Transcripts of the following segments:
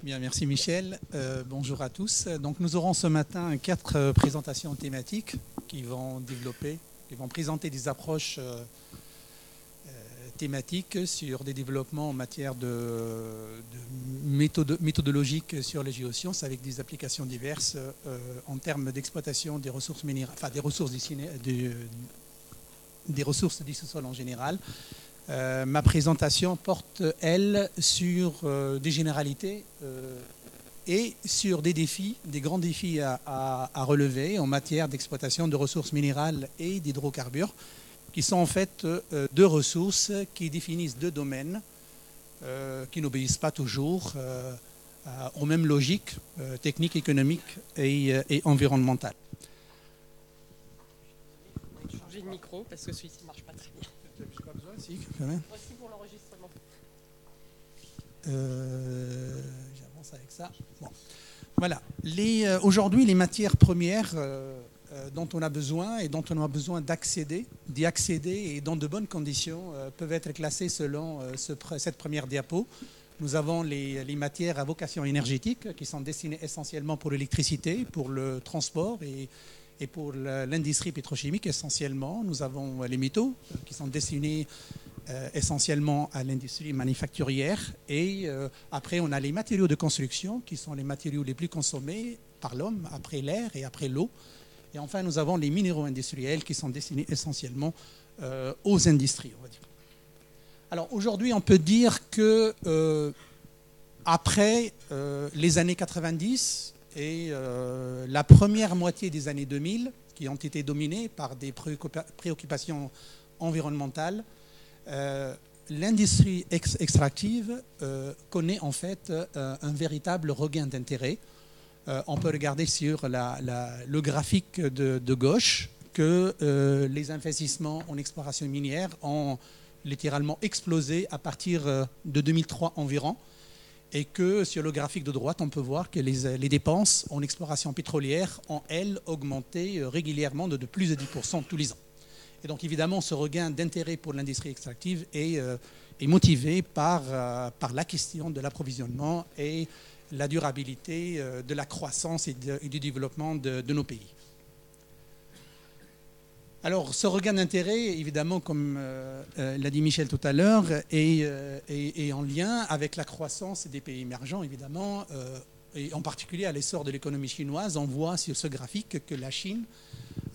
Bien, merci Michel. Bonjour à tous. Donc, nous aurons ce matin 4 présentations thématiques qui vont présenter des approches thématiques sur des développements en matière de méthodologiques sur les géosciences avec des applications diverses en termes d'exploitation des ressources minérales, enfin des ressources du sous-sol en général. Ma présentation porte, elle, sur des généralités et sur des défis, des grands défis à relever en matière d'exploitation de ressources minérales et d'hydrocarbures, qui sont en fait 2 ressources qui définissent 2 domaines qui n'obéissent pas toujours aux mêmes logiques techniques, économiques et environnementales. Je vais changer de micro parce que celui-ci ne marche pas très bien. J'ai pas besoin, si, quand même. Voici pour l'enregistrement. J'avance avec ça. Bon. Voilà. Aujourd'hui, les matières premières dont on a besoin et dont on a besoin d'y accéder et dans de bonnes conditions peuvent être classées selon cette première diapo. Nous avons les matières à vocation énergétique qui sont destinées essentiellement pour l'électricité, pour le transport et pour l'industrie pétrochimique essentiellement. Nous avons les métaux qui sont destinés essentiellement à l'industrie manufacturière. Et après, on a les matériaux de construction qui sont les matériaux les plus consommés par l'homme, après l'air et après l'eau. Et enfin, nous avons les minéraux industriels qui sont destinés essentiellement aux industries, on va dire. Alors aujourd'hui, on peut dire que après les années 90, et la première moitié des années 2000, qui ont été dominées par des préoccupations environnementales, l'industrie extractive connaît en fait un véritable regain d'intérêt. On peut regarder sur le graphique de gauche que les investissements en exploration minière ont littéralement explosé à partir de 2003 environ. Et que sur le graphique de droite, on peut voir que les dépenses en exploration pétrolière ont, elles, augmenté régulièrement de plus de 10% tous les ans. Et donc, évidemment, ce regain d'intérêt pour l'industrie extractive est motivé par la question de l'approvisionnement et la durabilité de la croissance et du développement de nos pays. Alors, ce regain d'intérêt, évidemment, comme l'a dit Michel tout à l'heure, est en lien avec la croissance des pays émergents, évidemment, et en particulier à l'essor de l'économie chinoise. On voit sur ce graphique que la Chine,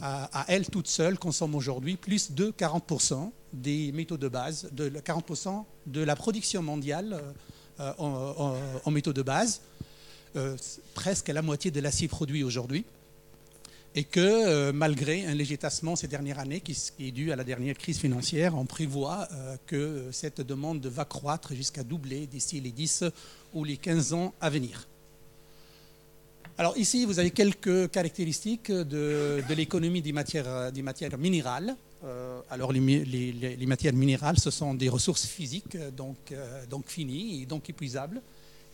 à elle toute seule, consomme aujourd'hui plus de 40% des métaux de base, 40% de la production mondiale en métaux de base, presque la moitié de l'acier produit aujourd'hui. Et que malgré un léger tassement ces dernières années qui est dû à la dernière crise financière, on prévoit que cette demande va croître jusqu'à doubler d'ici les 10 ou les 15 ans à venir. Alors ici, vous avez quelques caractéristiques de l'économie des matières minérales. Alors les matières minérales, ce sont des ressources physiques, donc finies et donc épuisables.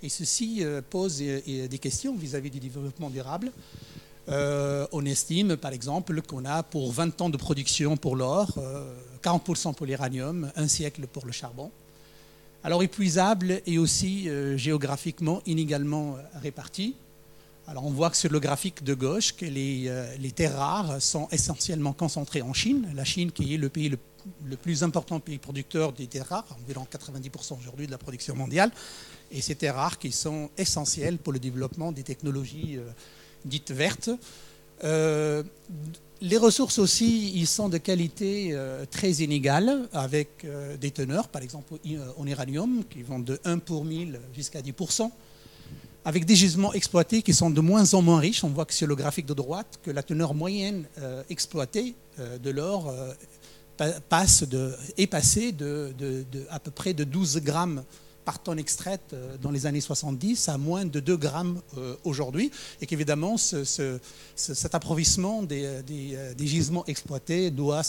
Et ceci pose des questions vis-à-vis du développement durable. On estime, par exemple, qu'on a pour 20 ans de production pour l'or, 40% pour l'uranium, 1 siècle pour le charbon. Alors épuisable et aussi géographiquement inégalement réparti. Alors on voit que sur le graphique de gauche que les terres rares sont essentiellement concentrées en Chine. La Chine qui est le pays le plus important pays producteur des terres rares, environ 90% aujourd'hui de la production mondiale. Et ces terres rares qui sont essentielles pour le développement des technologies dites vertes. Les ressources aussi, ils sont de qualité très inégale, avec des teneurs, par exemple en uranium, qui vont de 1 pour 1000 jusqu'à 10%, avec des gisements exploités qui sont de moins en moins riches. On voit que sur le graphique de droite, que la teneur moyenne exploitée de l'or est passée à peu près de 12 grammes par tonne extraite dans les années 70 à moins de 2 grammes aujourd'hui, et qu'évidemment cet appauvrissement des gisements exploités doit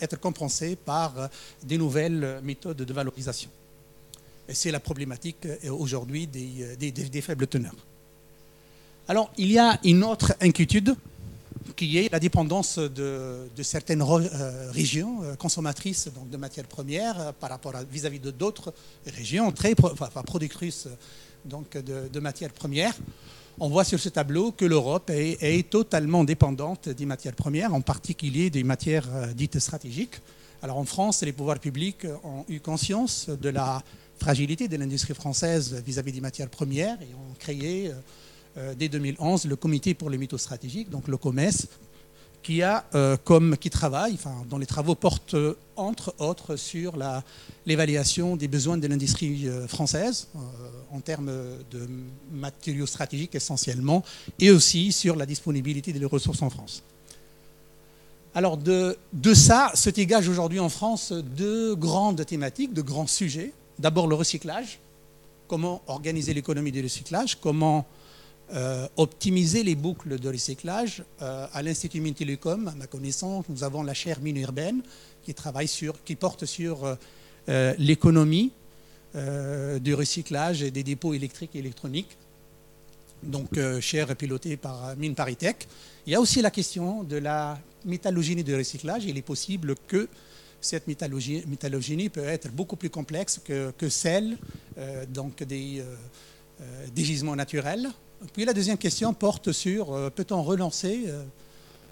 être compensé par des nouvelles méthodes de valorisation. Et c'est la problématique aujourd'hui des faibles teneurs. Alors, il y a une autre inquiétude qui est la dépendance de certaines régions consommatrices donc de matières premières par rapport vis-à-vis de d'autres régions très productrices donc de matières premières. On voit sur ce tableau que l'Europe est totalement dépendante des matières premières, en particulier des matières dites stratégiques. Alors en France, les pouvoirs publics ont eu conscience de la fragilité de l'industrie française vis-à-vis des matières premières et ont créé dès 2011 le Comité pour les métaux stratégiques, donc le COMES, qui travaille, dont les travaux portent entre autres sur l'évaluation des besoins de l'industrie française en termes de matériaux stratégiques essentiellement, et aussi sur la disponibilité des ressources en France. Alors de ça se dégagent aujourd'hui en France deux grandes thématiques, deux grands sujets. D'abord le recyclage, comment organiser l'économie du recyclage, comment optimiser les boucles de recyclage. À l'Institut Mines Télécom, à ma connaissance, nous avons la chaire mine urbaine qui porte sur l'économie du recyclage des dépôts électriques et électroniques, donc chaire pilotée par Mines Paritech. Il y a aussi la question de la métallogénie du recyclage. Il est possible que cette métallogénie peut être beaucoup plus complexe que celle des gisements naturels. Puis la deuxième question porte sur peut-on relancer,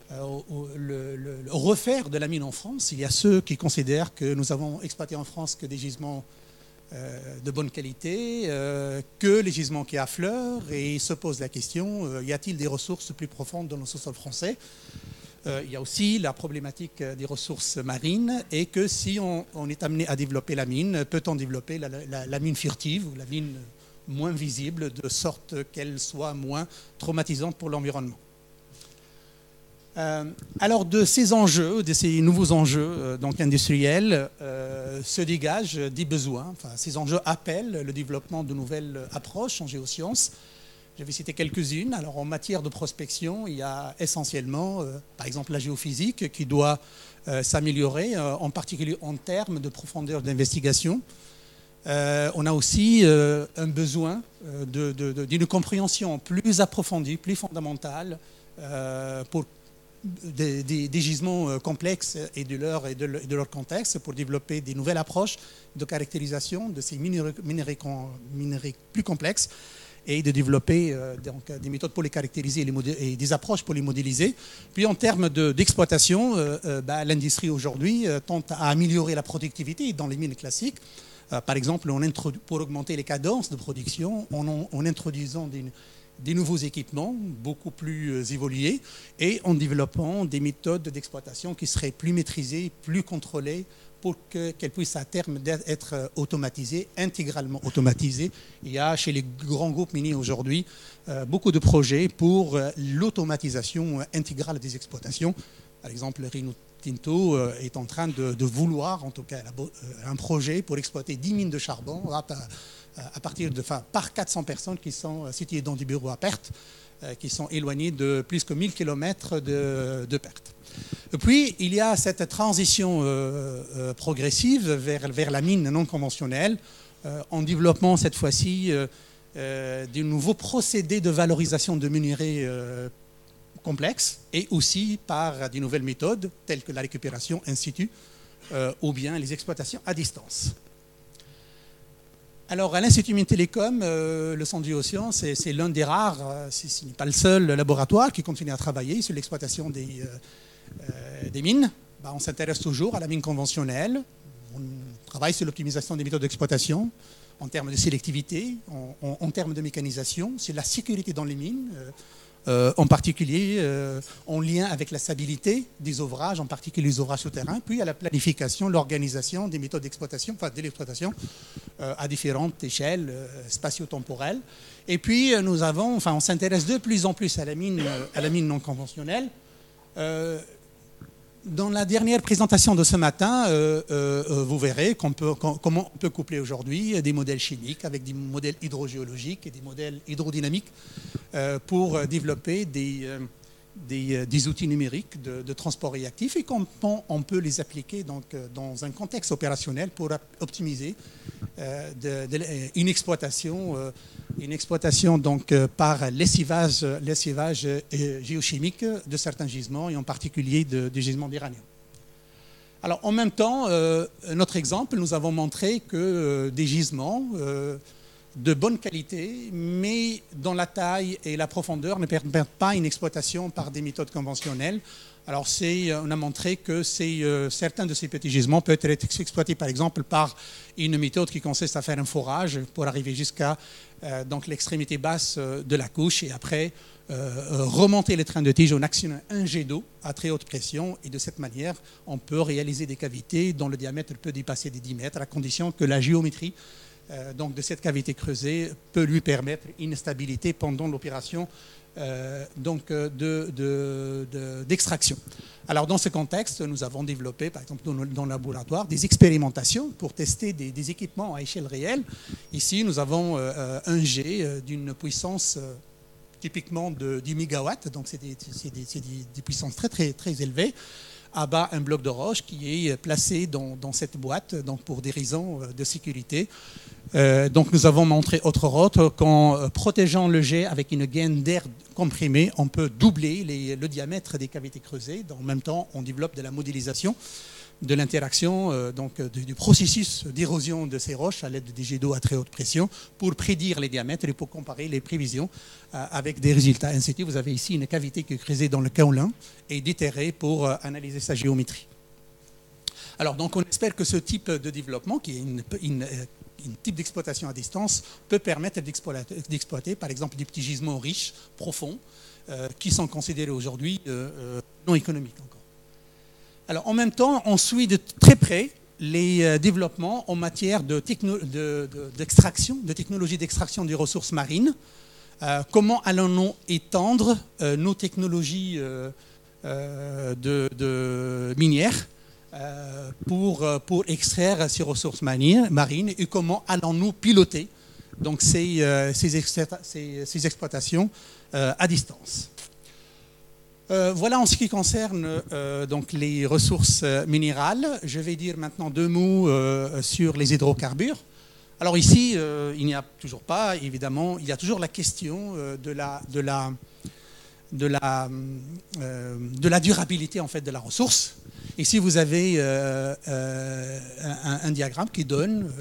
refaire de la mine en France. Il y a ceux qui considèrent que nous avons exploité en France que des gisements de bonne qualité, que les gisements qui affleurent, et ils se posent la question, y a-t-il des ressources plus profondes dans le sous-sol français? Il y a aussi la problématique des ressources marines, et que si on est amené à développer la mine, peut-on développer la mine furtive ou la mine moins visible, de sorte qu'elle soit moins traumatisante pour l'environnement. Alors de ces enjeux, de ces nouveaux enjeux industriels, se dégagent des besoins. Ces enjeux appellent le développement de nouvelles approches en géosciences. Je vais citer quelques-unes. Alors en matière de prospection, il y a essentiellement, par exemple, la géophysique qui doit s'améliorer, en particulier en termes de profondeur d'investigation. On a aussi un besoin d'une compréhension plus approfondie, plus fondamentale pour des gisements complexes et de leur contexte, pour développer des nouvelles approches de caractérisation de ces minerais plus complexes, et de développer des méthodes pour les caractériser et des approches pour les modéliser. Puis en termes d'exploitation, l'industrie aujourd'hui tente à améliorer la productivité dans les mines classiques. Par exemple, pour augmenter les cadences de production, en introduisant des nouveaux équipements beaucoup plus évolués, et en développant des méthodes d'exploitation qui seraient plus maîtrisées, plus contrôlées, pour qu'elles puissent à terme être automatisées, intégralement automatisées. Il y a chez les grands groupes miniers aujourd'hui beaucoup de projets pour l'automatisation intégrale des exploitations. Par exemple, Rio Tinto est en train de vouloir, en tout cas, un projet pour exploiter 10 mines de charbon par 400 personnes qui sont situées dans des bureaux à perte, qui sont éloignés de plus que 1000 km de perte. Et puis, il y a cette transition progressive vers la mine non conventionnelle, en développant cette fois-ci de nouveaux procédés de valorisation de minerais complexes, et aussi par des nouvelles méthodes telles que la récupération in situ ou bien les exploitations à distance. Alors à l'Institut Mines Télécom, le Centre de géosciences, c'est l'un des rares, si ce n'est pas le seul laboratoire qui continue à travailler sur l'exploitation des mines. On s'intéresse toujours à la mine conventionnelle, on travaille sur l'optimisation des méthodes d'exploitation en termes de sélectivité, en termes de mécanisation, sur la sécurité dans les mines, en particulier en lien avec la stabilité des ouvrages, en particulier les ouvrages souterrains, puis à la planification, l'organisation des méthodes d'exploitation, de l'exploitation à différentes échelles spatio-temporelles. Et puis on s'intéresse de plus en plus à la mine non conventionnelle. Dans la dernière présentation de ce matin, vous verrez comment on peut coupler aujourd'hui des modèles chimiques avec des modèles hydrogéologiques et des modèles hydrodynamiques pour développer des outils numériques de transport réactif, et comment on peut les appliquer dans un contexte opérationnel pour optimiser une exploitation par lessivage géochimique de certains gisements, et en particulier des gisements d'uranium. Alors en même temps, notre exemple, nous avons montré que des gisements de bonne qualité, mais dont la taille et la profondeur ne permettent pas une exploitation par des méthodes conventionnelles. Alors, on a montré que certains de ces petits gisements peuvent être exploités, par exemple, par une méthode qui consiste à faire un forage pour arriver jusqu'à donc l'extrémité basse de la couche et après remonter les trains de tige en actionnant un jet d'eau à très haute pression. Et de cette manière, on peut réaliser des cavités dont le diamètre peut dépasser les 10 mètres, à condition que la géométrie donc de cette cavité creusée peut lui permettre une stabilité pendant l'opération d'extraction. Alors dans ce contexte, nous avons développé, par exemple dans le laboratoire, des expérimentations pour tester des équipements à échelle réelle. Ici, nous avons un jet d'une puissance typiquement de 10 mégawatts, donc c'est des puissances très, très, très élevées, à bas un bloc de roche qui est placé dans cette boîte donc pour des raisons de sécurité. Donc nous avons montré autre qu'en protégeant le jet avec une gaine d'air comprimée, on peut doubler le diamètre des cavités creusées. En même temps, on développe de la modélisation de l'interaction du processus d'érosion de ces roches à l'aide des jets d'eau à très haute pression pour prédire les diamètres et pour comparer les prévisions avec des résultats. Ainsi, vous avez ici une cavité qui est creusée dans le kaolin et déterrée pour analyser sa géométrie. Alors, donc, on espère que ce type de développement, qui est une type d'exploitation à distance, peut permettre d'exploiter, par exemple, des petits gisements riches, profonds, qui sont considérés aujourd'hui non économiques encore. Alors, en même temps, on suit de très près les développements en matière d'extraction, de technologie d'extraction des ressources marines. Comment allons-nous étendre nos technologies minières pour extraire ces ressources marines et comment allons-nous piloter donc, ces exploitations à distance. Voilà en ce qui concerne donc les ressources minérales. Je vais dire maintenant deux mots sur les hydrocarbures. Alors ici, il n'y a toujours pas, évidemment, il y a toujours la question de la durabilité en fait de la ressource. Ici, vous avez un diagramme qui donne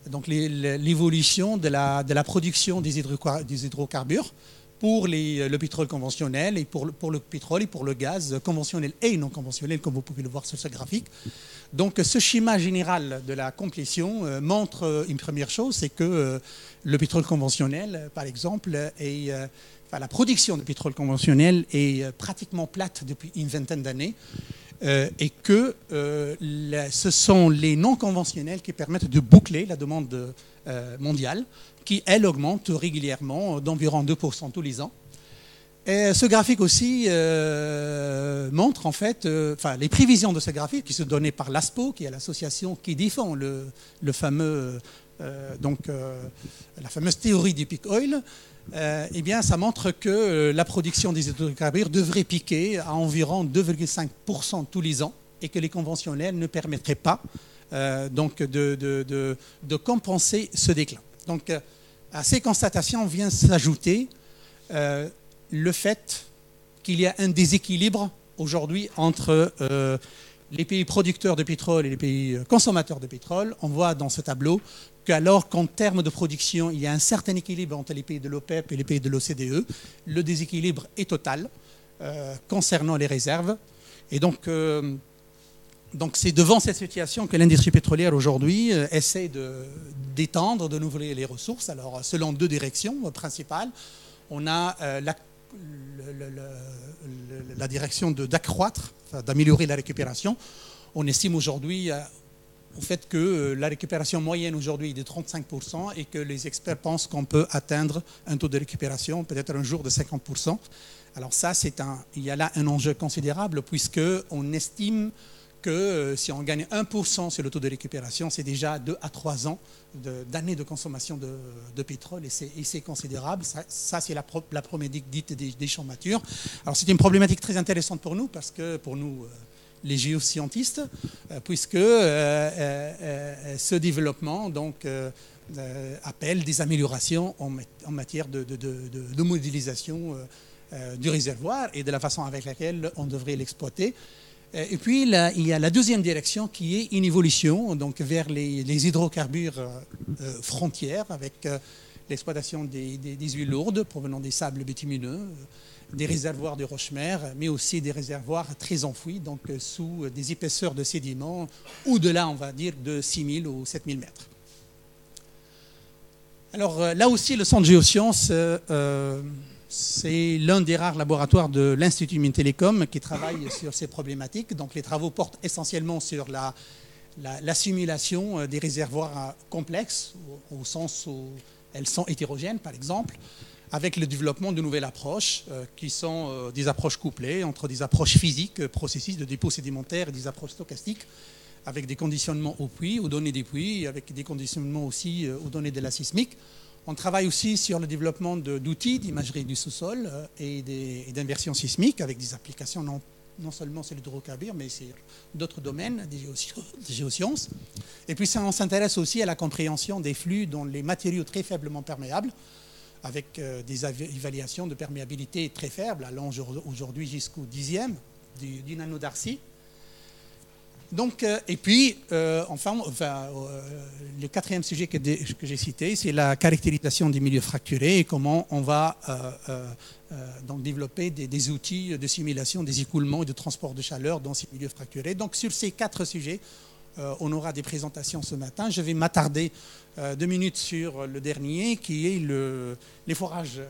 donc l'évolution de la production des hydrocarbures pour le pétrole conventionnel et pour le pétrole et pour le gaz conventionnel et non conventionnel, comme vous pouvez le voir sur ce graphique. Donc ce schéma général de la complétion montre une première chose, c'est que le pétrole conventionnel, par exemple, la production de pétrole conventionnel est pratiquement plate depuis une vingtaine d'années et que ce sont les non conventionnels qui permettent de boucler la demande mondiale, qui, elle, augmente régulièrement d'environ 2% tous les ans. Et ce graphique aussi montre, en fait, les prévisions de ce graphique qui sont données par l'ASPO, qui est l'association qui défend la fameuse théorie du peak oil. Eh bien, ça montre que la production des hydrocarbures devrait piquer à environ 2,5% tous les ans et que les conventionnels ne permettraient pas de compenser ce déclin. Donc, à ces constatations vient s'ajouter le fait qu'il y a un déséquilibre aujourd'hui entre les pays producteurs de pétrole et les pays consommateurs de pétrole. On voit dans ce tableau qu'alors qu'en termes de production, il y a un certain équilibre entre les pays de l'OPEP et les pays de l'OCDE, le déséquilibre est total concernant les réserves. Et donc c'est devant cette situation que l'industrie pétrolière aujourd'hui essaie d'étendre, de renouveler les ressources. Alors, selon deux directions principales, on a la direction d'accroître, d'améliorer la récupération. On estime aujourd'hui au fait que la récupération moyenne aujourd'hui est de 35% et que les experts pensent qu'on peut atteindre un taux de récupération peut-être un jour de 50%. Alors ça, il y a là un enjeu considérable puisqu'on estime que si on gagne 1% sur le taux de récupération, c'est déjà 2 à 3 ans d'années de consommation de pétrole et c'est considérable. Ça c'est la première dite des champs matures. Alors c'est une problématique très intéressante pour nous, parce que pour nous, les géoscientistes, puisque ce développement donc, appelle des améliorations en matière de modélisation du réservoir et de la façon avec laquelle on devrait l'exploiter. Et puis, là, il y a la deuxième direction qui est une évolution donc, vers les hydrocarbures frontières avec l'exploitation des huiles lourdes provenant des sables bitumineux, des réservoirs de roche-mère, mais aussi des réservoirs très enfouis, donc sous des épaisseurs de sédiments, au-delà, on va dire, de 6000 ou 7000 mètres. Alors là aussi, le Centre Géosciences, c'est l'un des rares laboratoires de l'Institut Mines Télécom qui travaille sur ces problématiques. Donc les travaux portent essentiellement sur la simulation des réservoirs complexes, au sens où elles sont hétérogènes, par exemple, avec le développement de nouvelles approches qui sont des approches couplées entre des approches physiques, processus de dépôt sédimentaire, et des approches stochastiques, avec des conditionnements au puits, aux données des puits, avec des conditionnements aussi aux données de la sismique. On travaille aussi sur le développement d'outils d'imagerie du sous-sol et d'inversion sismique, avec des applications non seulement sur l'hydrocarbure, mais sur d'autres domaines des géosciences. Et puis on s'intéresse aussi à la compréhension des flux dans les matériaux très faiblement perméables, avec des évaluations de perméabilité très faibles, allant aujourd'hui jusqu'au 10e du nanodarcy. Donc, et puis, le quatrième sujet que j'ai cité, c'est la caractérisation des milieux fracturés et comment on va donc développer des outils de simulation des écoulements et de transport de chaleur dans ces milieux fracturés. Donc, sur ces 4 sujets, on aura des présentations ce matin. Je vais m'attarder 2 minutes sur le dernier, qui est les forages,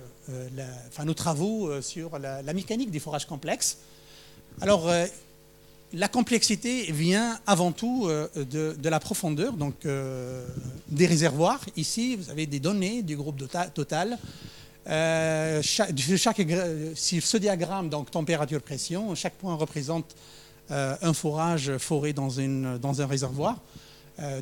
nos travaux sur la mécanique des forages complexes. Alors, la complexité vient avant tout de la profondeur, donc des réservoirs. Ici, vous avez des données du groupe Total. Sur ce diagramme, donc température-pression, chaque point représente un forage foré dans un réservoir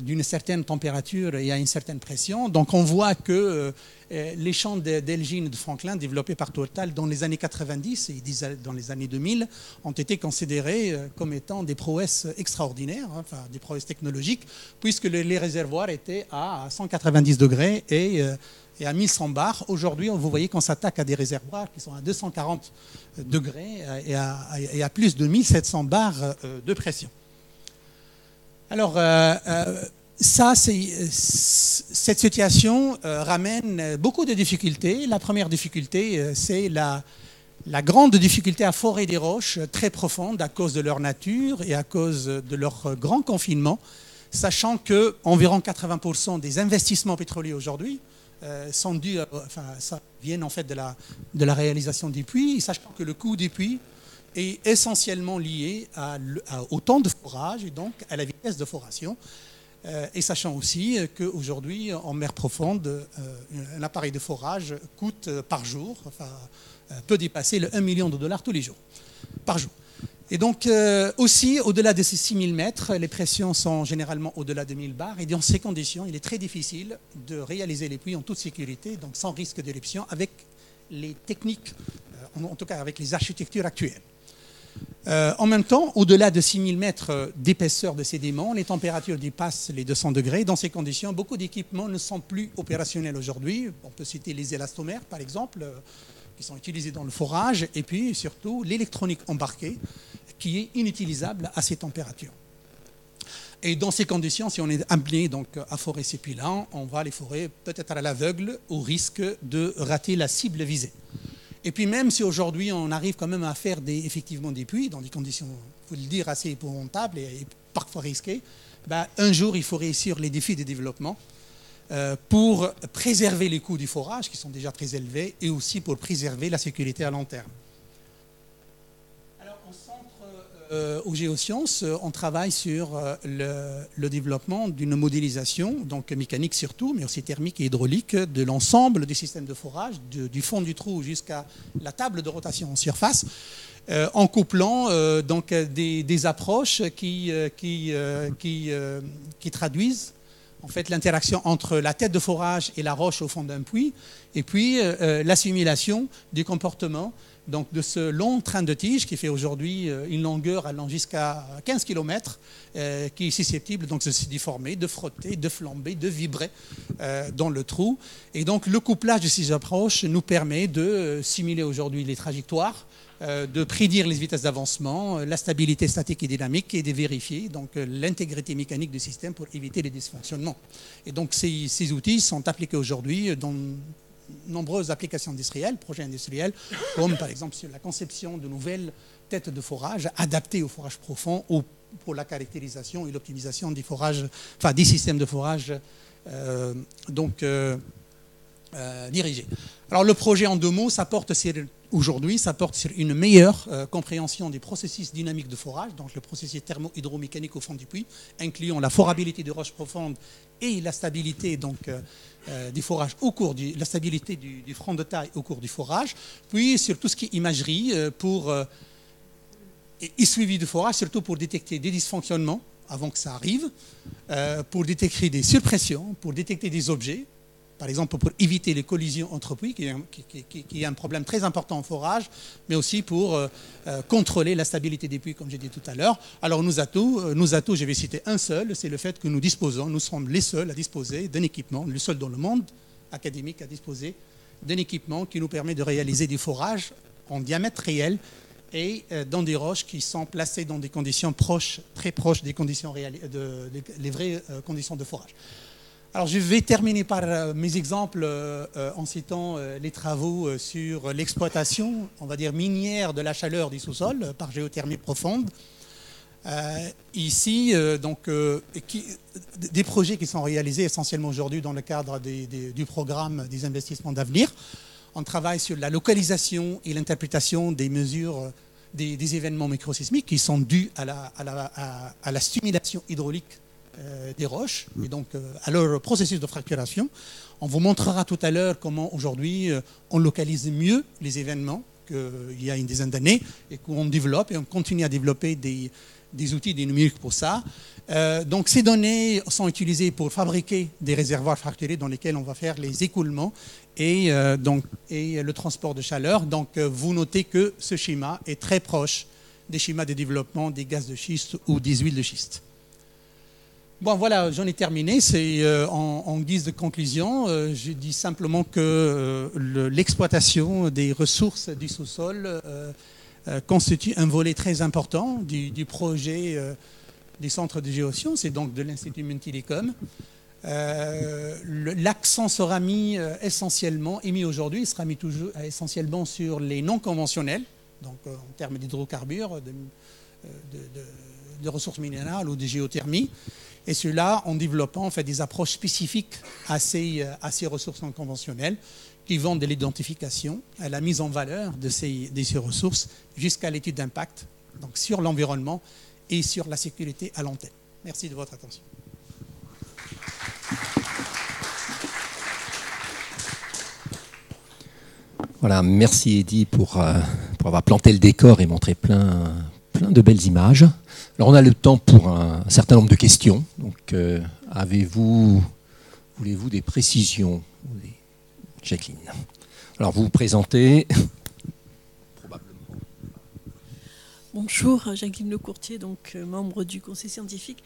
d'une certaine température et à une certaine pression. Donc on voit que les champs d'Elgin et de Franklin développés par Total dans les années 90 et dans les années 2000 ont été considérés comme étant des prouesses extraordinaires, enfin des prouesses technologiques, puisque les réservoirs étaient à 190 degrés et à 1100 bars. Aujourd'hui, vous voyez qu'on s'attaque à des réservoirs qui sont à 240 degrés et à plus de 1700 bars de pression. Alors, cette situation ramène beaucoup de difficultés. La première difficulté, c'est la grande difficulté à forer des roches très profondes à cause de leur nature et à cause de leur grand confinement, sachant que environ 80% des investissements pétroliers aujourd'hui sont dus, ça viennent en fait de la réalisation des puits, sachant que le coût des puits est essentiellement lié au temps de forage et donc à la vitesse de foration. Et sachant aussi qu'aujourd'hui, en mer profonde, un appareil de forage coûte par jour, peut dépasser le 1 million de dollars tous les jours, par jour. Et donc aussi, au-delà de ces 6000 mètres, les pressions sont généralement au-delà de 1000 bars. Et dans ces conditions, il est très difficile de réaliser les puits en toute sécurité, donc sans risque d'éruption, avec les techniques, en tout cas avec les architectures actuelles. En même temps, au-delà de 6000 mètres d'épaisseur de sédiments, les températures dépassent les 200 degrés. Dans ces conditions, beaucoup d'équipements ne sont plus opérationnels aujourd'hui. On peut citer les élastomères, par exemple, qui sont utilisés dans le forage, et puis surtout l'électronique embarquée, qui est inutilisable à ces températures. Et dans ces conditions, si on est amené donc à forer ces puits-là, on va les forer peut-être à l'aveugle, au risque de rater la cible visée. Et puis même si aujourd'hui on arrive quand même à faire effectivement des puits dans des conditions, il faut le dire, assez épouvantables et parfois risquées, un jour il faut réussir les défis de développement pour préserver les coûts du forage qui sont déjà très élevés et aussi pour préserver la sécurité à long terme. Alors au centre aux géosciences, on travaille sur le développement d'une modélisation, donc mécanique surtout, mais aussi thermique et hydraulique, de l'ensemble du système de forage, du fond du trou jusqu'à la table de rotation en surface, en couplant donc des approches qui traduisent en fait l'interaction entre la tête de forage et la roche au fond d'un puits, et puis la simulation du comportement donc de ce long train de tige qui fait aujourd'hui une longueur allant jusqu'à 15 km, qui est susceptible donc, de se déformer, de frotter, de flamber, de vibrer dans le trou. Et donc le couplage de ces approches nous permet de simuler aujourd'hui les trajectoires, de prédire les vitesses d'avancement, la stabilité statique et dynamique et de vérifier donc l'intégrité mécanique du système pour éviter les dysfonctionnements. Et donc ces outils sont appliqués aujourd'hui dans nombreuses applications industrielles, projets industriels, comme par exemple sur la conception de nouvelles têtes de forage adaptées au forage profond ou pour la caractérisation et l'optimisation des forages, enfin des systèmes de forage dirigés. Alors le projet en 2 mots, aujourd'hui, ça porte sur une meilleure compréhension des processus dynamiques de forage, donc le processus thermo-hydromécanique au fond du puits, incluant la forabilité des roches profondes et la stabilité des forages la stabilité du front de taille au cours du forage, puis sur tout ce qui est imagerie et suivi du forage, surtout pour détecter des dysfonctionnements avant que ça arrive, pour détecter des surpressions, pour détecter des objets, par exemple pour éviter les collisions entre puits, qui est un problème très important en forage, mais aussi pour contrôler la stabilité des puits, comme j'ai dit tout à l'heure. Alors nos atouts, je vais citer un seul, c'est le fait que nous sommes les seuls à disposer d'un équipement, le seul dans le monde académique à disposer d'un équipement qui nous permet de réaliser des forages en diamètre réel et dans des roches qui sont placées dans des conditions très proches des conditions les vraies conditions de forage. Alors je vais terminer par mes exemples en citant les travaux sur l'exploitation, on va dire minière de la chaleur du sous-sol par géothermie profonde. Ici, des projets qui sont réalisés essentiellement aujourd'hui dans le cadre du programme des investissements d'avenir. On travaille sur la localisation et l'interprétation des mesures des événements microsismiques qui sont dus à la stimulation hydraulique des roches et donc à leur processus de fracturation. On vous montrera tout à l'heure comment aujourd'hui on localise mieux les événements qu'il y a une dizaine d'années et qu'on développe et on continue à développer des outils, des numériques pour ça. Donc ces données sont utilisées pour fabriquer des réservoirs fracturés dans lesquels on va faire les écoulements et le transport de chaleur. Donc vous notez que ce schéma est très proche des schémas de développement des gaz de schiste ou des huiles de schiste. Bon, voilà, j'en ai terminé. C'est en guise de conclusion. Je dis simplement que l'exploitation des ressources du sous-sol constitue un volet très important du projet des centres de géosciences et donc de l'Institut Multilicom. L'accent sera mis aujourd'hui, sera mis toujours essentiellement sur les non conventionnels, donc en termes d'hydrocarbures, de ressources minérales ou de géothermie. Et cela en développant des approches spécifiques à ces ressources non conventionnelles qui vont de l'identification à la mise en valeur de ces ressources jusqu'à l'étude d'impact donc sur l'environnement et sur la sécurité à long terme. Merci de votre attention. Voilà, merci Eddy pour avoir planté le décor et montré plein de belles images. Alors on a le temps pour un certain nombre de questions. Donc voulez-vous des précisions, Jacqueline? Alors vous vous présentez. Probablement. Bonjour, Jacqueline Lecourtier, donc membre du conseil scientifique.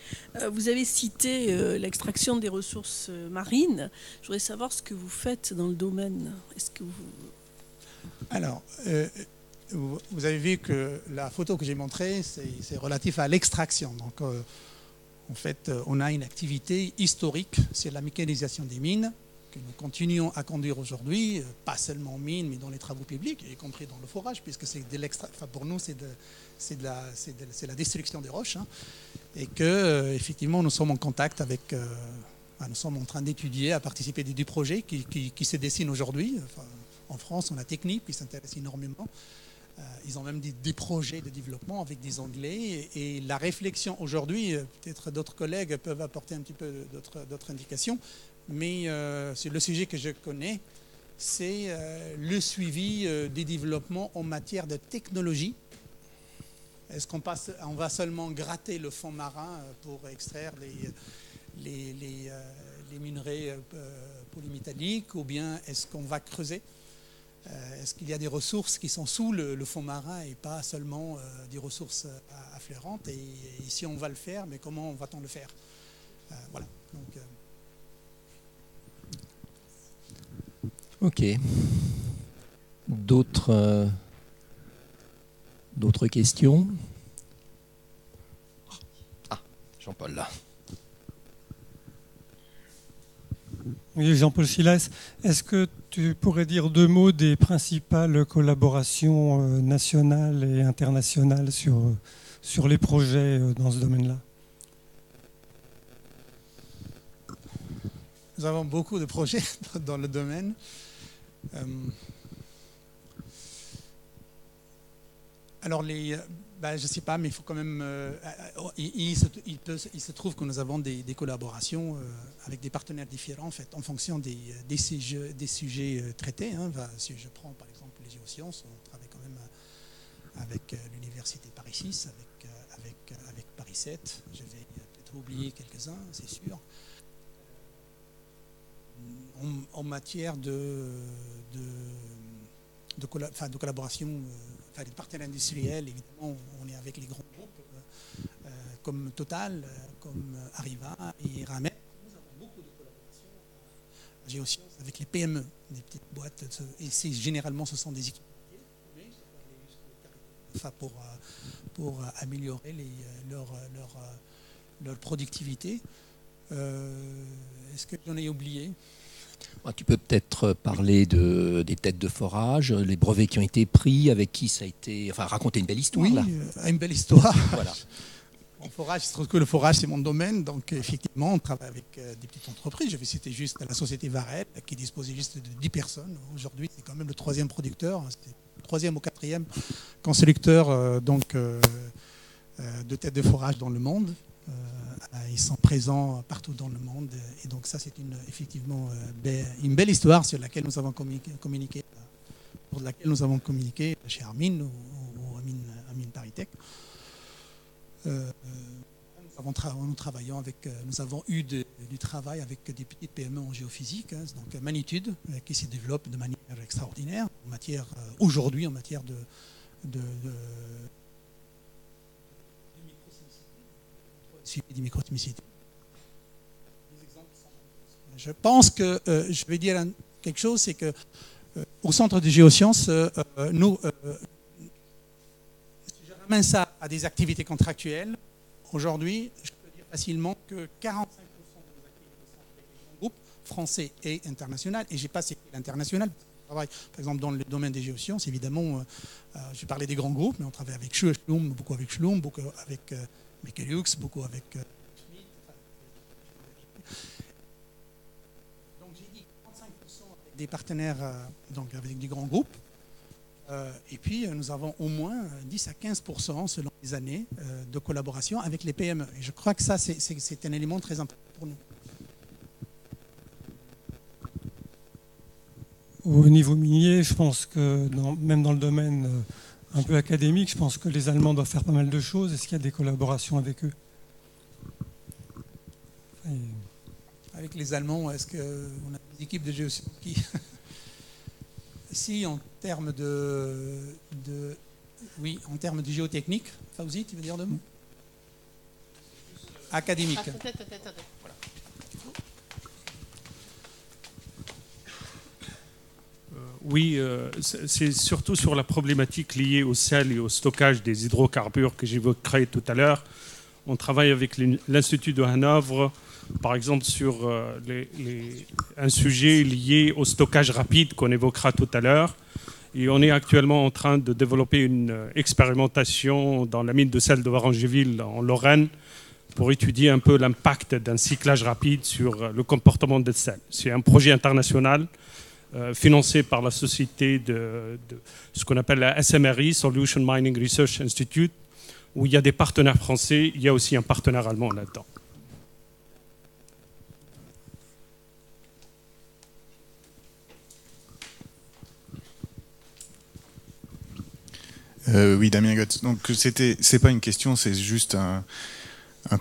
Vous avez cité l'extraction des ressources marines. Je voudrais savoir ce que vous faites dans le domaine. Est-ce que vous... Alors, vous avez vu que la photo que j'ai montrée, c'est relatif à l'extraction. Donc, en fait, on a une activité historique sur la mécanisation des mines que nous continuons à conduire aujourd'hui, pas seulement en mines, mais dans les travaux publics, y compris dans le forage, puisque c'est de pour nous, c'est la destruction des roches, hein, et que effectivement, nous sommes en contact avec. Nous sommes en train d'étudier, à participer à des projets qui se dessinent aujourd'hui. Enfin, en France, on a Technip qui s'intéresse énormément. Ils ont même des projets de développement avec des Anglais. Et la réflexion aujourd'hui, peut-être d'autres collègues peuvent apporter un petit peu d'autres indications, mais c'est le sujet que je connais, c'est le suivi des développements en matière de technologie. Est-ce qu'on va seulement gratter le fond marin pour extraire les minerais polymétalliques, ou bien est-ce qu'on va creuser? Est-ce qu'il y a des ressources qui sont sous le fond marin et pas seulement des ressources affleurantes et si on va le faire, mais comment va-t-on le faire? Voilà. Donc, Ok. D'autres questions? Ah, Jean-Paul, là. Oui, Jean-Paul Silas, est-ce que tu pourrais dire deux mots des principales collaborations nationales et internationales sur les projets dans ce domaine-là? nous avons beaucoup de projets dans le domaine. Alors, je ne sais pas, mais il faut quand même... il se trouve que nous avons des collaborations avec des partenaires différents, en fait, en fonction des sujets traités. Hein. Si je prends par exemple les géosciences, on travaille quand même avec l'Université Paris 6, avec Paris 7. Je vais peut-être oublier quelques-uns, c'est sûr. En matière de collaboration, des partenaires industriels, évidemment, on est avec les grands groupes comme Total, comme Arriva et Eramet. Nous avons beaucoup de collaborations en géosciences avec les PME, des petites boîtes, et généralement ce sont des équipementiers, pour améliorer leur productivité. Est-ce que j'en ai oublié? Tu peux peut-être parler des têtes de forage, les brevets qui ont été pris, avec qui ça a été... Enfin, raconter une belle histoire. Oui, là. Une belle histoire. Voilà. En forage, il se trouve que le forage, c'est mon domaine. Donc, effectivement, on travaille avec des petites entreprises. Je vais citer juste la société Varel, qui disposait juste de 10 personnes. Aujourd'hui, c'est quand même le troisième producteur. C'est le troisième ou quatrième constructeur de têtes de forage dans le monde. Ils sont présents partout dans le monde et donc ça c'est effectivement une belle histoire sur laquelle nous avons communiqué pour laquelle nous avons communiqué chez Armin ou Armin Paritech. Nous avons eu du travail avec des petites PME en géophysique, hein, donc Magnitude qui se développe de manière extraordinaire aujourd'hui en matière de suivi des microtimicités. Je pense que je vais dire quelque chose, c'est que au centre de géosciences, nous, si je ramène ça à des activités contractuelles, aujourd'hui, je peux dire facilement que 45% de nos activités sont avec les grands groupes français et internationaux, et j'ai pas cité l'international. On travaille, par exemple, dans le domaine des géosciences, évidemment, je parlais des grands groupes, mais on travaille avec Schlum, beaucoup avec Schlum, beaucoup avec Mechelux, beaucoup avec Schmidt. Donc j'ai dit 35% avec des partenaires, donc avec des grands groupes. Et puis nous avons au moins 10 à 15% selon les années de collaboration avec les PME. Et je crois que ça, c'est un élément très important pour nous. Au niveau minier, je pense que même dans le domaine un peu académique, je pense que les Allemands doivent faire pas mal de choses. Est-ce qu'il y a des collaborations avec eux? Avec les Allemands, est-ce qu'on a des équipes de géosciences qui... Si, en termes oui, en termes de géotechnique, Fawzi, tu veux dire deux mots? Académique. Voilà. Oui, c'est surtout sur la problématique liée au sel et au stockage des hydrocarbures que j'évoquerai tout à l'heure. On travaille avec l'Institut de Hanovre, par exemple, sur un sujet lié au stockage rapide qu'on évoquera tout à l'heure. Et on est actuellement en train de développer une expérimentation dans la mine de sel de Varangéville, en Lorraine, pour étudier un peu l'impact d'un cyclage rapide sur le comportement des sels. C'est un projet international financé par la société de ce qu'on appelle la SMRI, Solution Mining Research Institute, où il y a des partenaires français, il y a aussi un partenaire allemand là-dedans. Oui, Damien Gott. Donc c'est pas une question, c'est juste un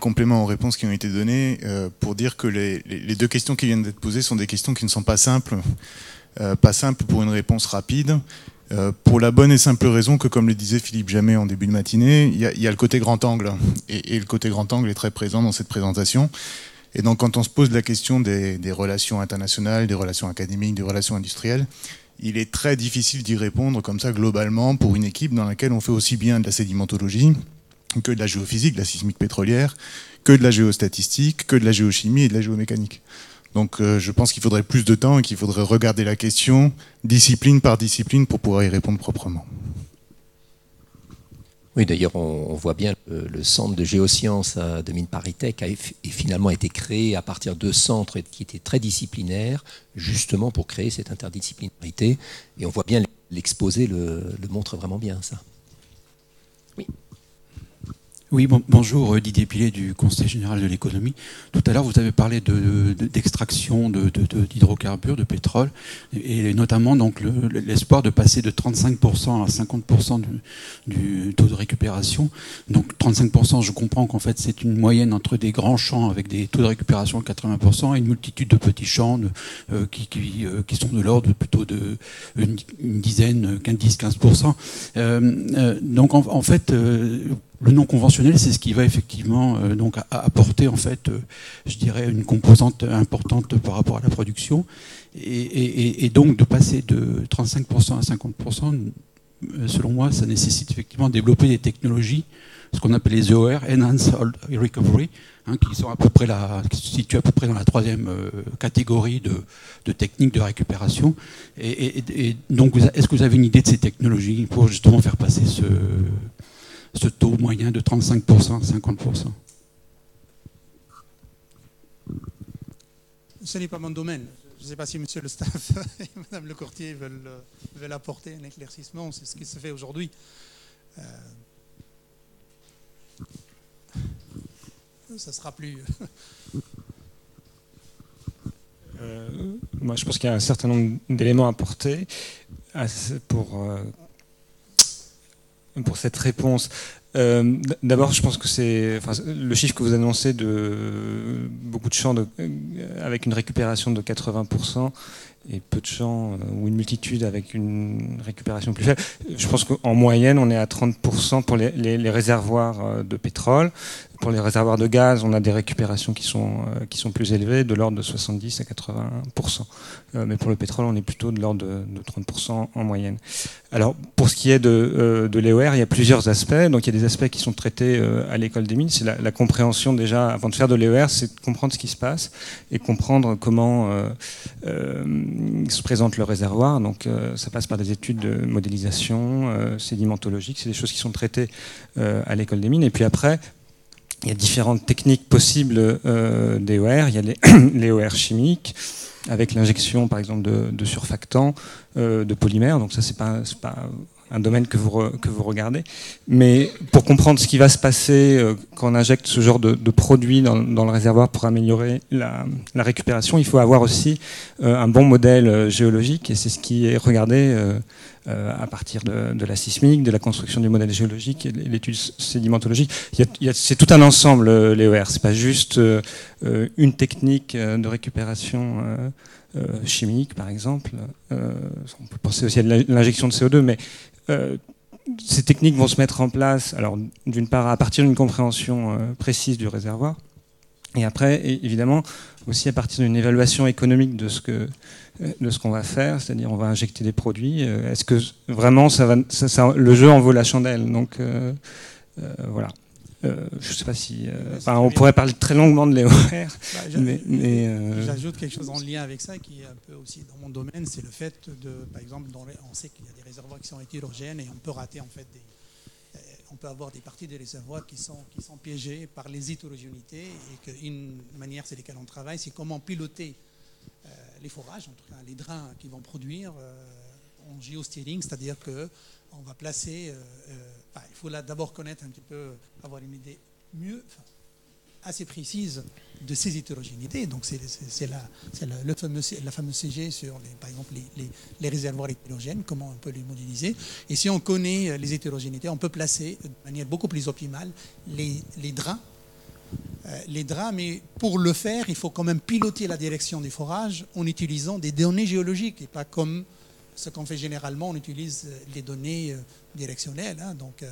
complément aux réponses qui ont été données pour dire que les deux questions qui viennent d'être posées sont des questions qui ne sont pas simples. Pas simple pour une réponse rapide. Pour la bonne et simple raison que, comme le disait Philippe Jamet en début de matinée, il y a le côté grand angle. Et le côté grand angle est très présent dans cette présentation. Et donc, quand on se pose la question des relations internationales, des relations académiques, des relations industrielles, il est très difficile d'y répondre comme ça globalement pour une équipe dans laquelle on fait aussi bien de la sédimentologie que de la géophysique, de la sismique pétrolière, que de la géostatistique, que de la géochimie et de la géomécanique. Donc je pense qu'il faudrait plus de temps et qu'il faudrait regarder la question discipline par discipline pour pouvoir y répondre proprement. Oui, d'ailleurs, on voit bien le centre de géosciences de Mines ParisTech a finalement été créé à partir de centres qui étaient très disciplinaires, justement pour créer cette interdisciplinarité. Et on voit bien l'exposé le montre vraiment bien, ça. Oui. Oui, bonjour, Didier Pilet du Conseil général de l'économie. Tout à l'heure, vous avez parlé d'extraction d'hydrocarbures, de pétrole, et notamment donc l'espoir de passer de 35% à 50% du taux de récupération. Donc 35%, je comprends qu'en fait c'est une moyenne entre des grands champs avec des taux de récupération de 80% et une multitude de petits champs qui sont de l'ordre plutôt d'une dizaine, 10-15%. Donc en fait... le non conventionnel, c'est ce qui va effectivement donc apporter en fait, je dirais, une composante importante par rapport à la production, et donc de passer de 35% à 50%, selon moi, ça nécessite effectivement de développer des technologies, ce qu'on appelle les EOR, Enhanced Oil Recovery, qui sont qui se situent à peu près dans la troisième catégorie de techniques de récupération. Et donc, est-ce que vous avez une idée de ces technologies pour justement faire passer ce taux moyen de 35% à 50%? Ce n'est pas mon domaine. Je ne sais pas si monsieur le staff et madame le courtier veulent apporter un éclaircissement. C'est ce qui se fait aujourd'hui. Ça sera plus... Moi, je pense qu'il y a un certain nombre d'éléments à apporter pour cette réponse. D'abord, je pense que le chiffre que vous annoncez de beaucoup de champs avec une récupération de 80% et peu de champs ou une multitude avec une récupération plus faible. Je pense qu'en moyenne, on est à 30% pour les réservoirs de pétrole. Pour les réservoirs de gaz, on a des récupérations qui sont plus élevées, de l'ordre de 70 à 80%. Mais pour le pétrole, on est plutôt de l'ordre de 30% en moyenne. Alors, pour ce qui est de l'EOR, il y a plusieurs aspects. Donc, il y a des aspects qui sont traités à l'école des mines. C'est la compréhension déjà, avant de faire de l'EOR, c'est de comprendre ce qui se passe et comprendre comment se présente le réservoir. Donc, ça passe par des études de modélisation sédimentologique. C'est des choses qui sont traitées à l'école des mines. Et puis après, il y a différentes techniques possibles d'EOR. Il y a l'EOR chimique, avec l'injection, par exemple, de surfactants, de polymères. Donc ça, c'est pas un domaine que vous regardez. Mais pour comprendre ce qui va se passer quand on injecte ce genre de produit dans le réservoir pour améliorer la récupération, il faut avoir aussi un bon modèle géologique. Et c'est ce qui est regardé à partir de la sismique, de la construction du modèle géologique et de l'étude sédimentologique. C'est tout un ensemble, l'EOR. C'est pas juste une technique de récupération chimique, par exemple. On peut penser aussi à l'injection de CO2, mais ces techniques vont se mettre en place, alors d'une part à partir d'une compréhension précise du réservoir, et après, évidemment, aussi à partir d'une évaluation économique de ce qu'on va faire, c'est-à-dire on va injecter des produits. Est-ce que vraiment le jeu en vaut la chandelle? Donc voilà. Je ne sais pas si... on pourrait parler très longuement de l'EOR. J'ajoute quelque chose en lien avec ça qui est un peu aussi dans mon domaine, c'est le fait par exemple, on sait qu'il y a des réservoirs qui sont hétérogènes et on peut rater en fait on peut avoir des parties des réservoirs qui sont piégées par les hétérogénéités et qu'une manière sur laquelle on travaille, c'est comment piloter les forages, en tout cas les drains qui vont produire en géosteering, c'est-à-dire qu'on va placer... il faut d'abord connaître un petit peu, avoir une idée assez précise de ces hétérogénéités. Donc c'est la fameuse CG sur, par exemple, les réservoirs hétérogènes, comment on peut les modéliser. Et si on connaît les hétérogénéités, on peut placer de manière beaucoup plus optimale les drains les draps, mais pour le faire, il faut quand même piloter la direction du forage en utilisant des données géologiques et pas comme ce qu'on fait généralement, on utilise les données directionnelles. Hein, donc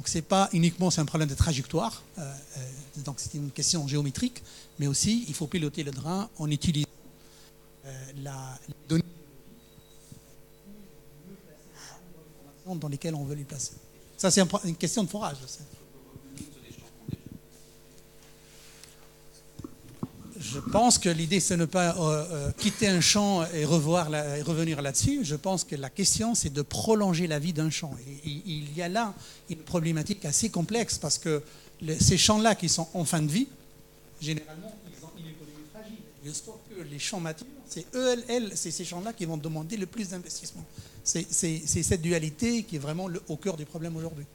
c'est pas uniquement c'est un problème de trajectoire, donc c'est une question géométrique, mais aussi il faut piloter le drain en utilisant les données dans lesquelles on veut les placer. Ça c'est une question de forage. Je pense que l'idée, c'est de ne pas quitter un champ et revenir là-dessus. Je pense que la question, c'est de prolonger la vie d'un champ. Et il y a là une problématique assez complexe parce que ces champs-là qui sont en fin de vie, généralement, ils ont une économie fragile. Je pense que les champs matures, c'est c'est ces champs-là qui vont demander le plus d'investissement. C'est cette dualité qui est vraiment au cœur du problème aujourd'hui.